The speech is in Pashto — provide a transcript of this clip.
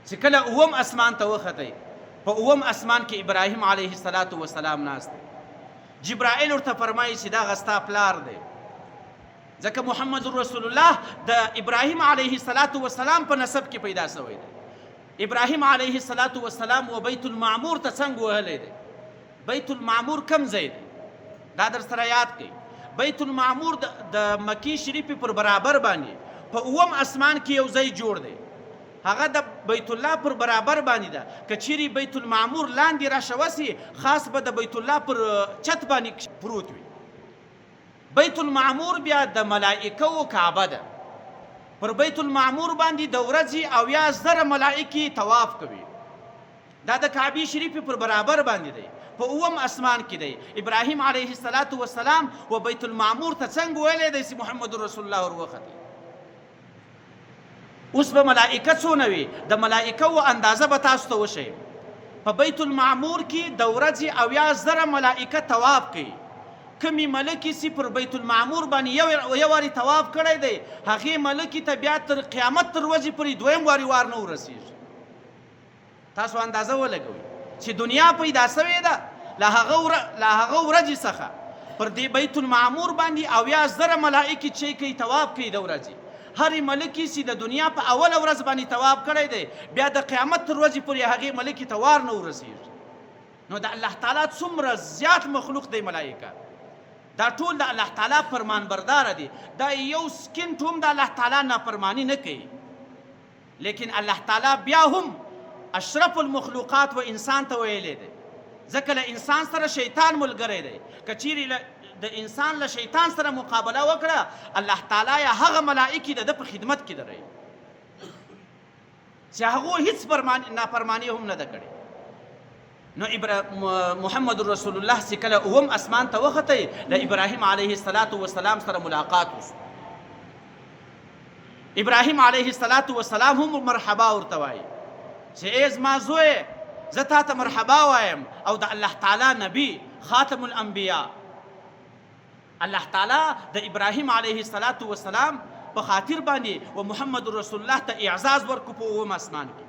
چې کله اوم اسمان ته وختی، په اوم اسمان کې ابراهیم علیه السلام ناست دی. جبرائیل ورته فرمایي چې دا ستا پلار دی، ځکه محمد رسول الله د ابراهیم علیه السلام په نسب کې پیدا شوی دی. ابراهیم علیه السلام و بیت المعمور ته څنګه وهلی دی؟ بیت المعمور کم ځای دی؟ دا در سره یاد کړئ. بیت المعمور د مکی شریفې پر برابر باندې په اوم اسمان کې یو ځای جوړ دی، هغه د بیت الله پر برابر باندې ده. که چیرې بیت المعمور لاندې راشوسي، خاص به د بیت الله پر چت باندې پروت وي. بیت المعمور بیا د ملائکو کعبه ده. پر بیت المعمور باندې د ورځې 80,000 ملائکې طواف کوي. دا د کعبې شریفې پر برابر باندې دی، په اوم اسمان کې دی. ابراهیم علیه السلام و بیت المعمور ته څنګه ویلی دی چې محمد رسول الله وروختی؟ اوس به ملائکه څونه وي؟ د ملائکو اندازه به تاسو ته وښیم. په بیت المعمور کې د ورځې 80,000 ملائکه طواف کوي. کمی ملکی چې پر بیت المعمور باندې یو وارې طواف کړی دی، هغې ملکې ته بیا تر قیامت تر ورځې پورې دویم وارې وار نه ورسېږي. تاسو اندازه ولګوئ چې دنیا پیدا سوې ده له هغه ورځې څخه پر دې بیت المعمور باندې 80,000 ملائکې چې کوي طواف کوي د ورځې. هرې ملکې چې د دنیا په اوله ورځ باندې طواف کړی دی، بیا د قیامت تر ورځې پورې هغې ملکې ته وار نه ورسېږي. نو د الله تعالی څومره زیات مخلوق دی ملائکه، دا ټول د الله تعالی فرمانبرداره دي. دا یو سکینټ هم د الله تعالی نافرمانی نه کوي. لیکن الله تعالی بیا هم اشرف المخلوقات و انسان ته ویلی دی، ځکه له انسان سره شیطان ملګری دی. که چیرې د انسان له شیطان سره مقابله وکړه، الله تعالی یا هغه ملائکې د ده په خدمت کې دروي چې هغو هیڅ نافرمانی هم نه ده کړې. نو محمد رسول الله چې کله اوم اسمان ته وختی، له ابراهیم علیه السلام سره ملاقات وشو. ابراهیم علیه السلام هم مرحبا ورته وایي چې ای زما زویه، زه تا ته مرحبا وایم او د الله تعالی نبی خاتم الانبیا. الله تعالی د ابراهیم علیه السلام په خاطر باندې و محمد رسول الله ته اعزاز ورکړو په اوم اسمان کې.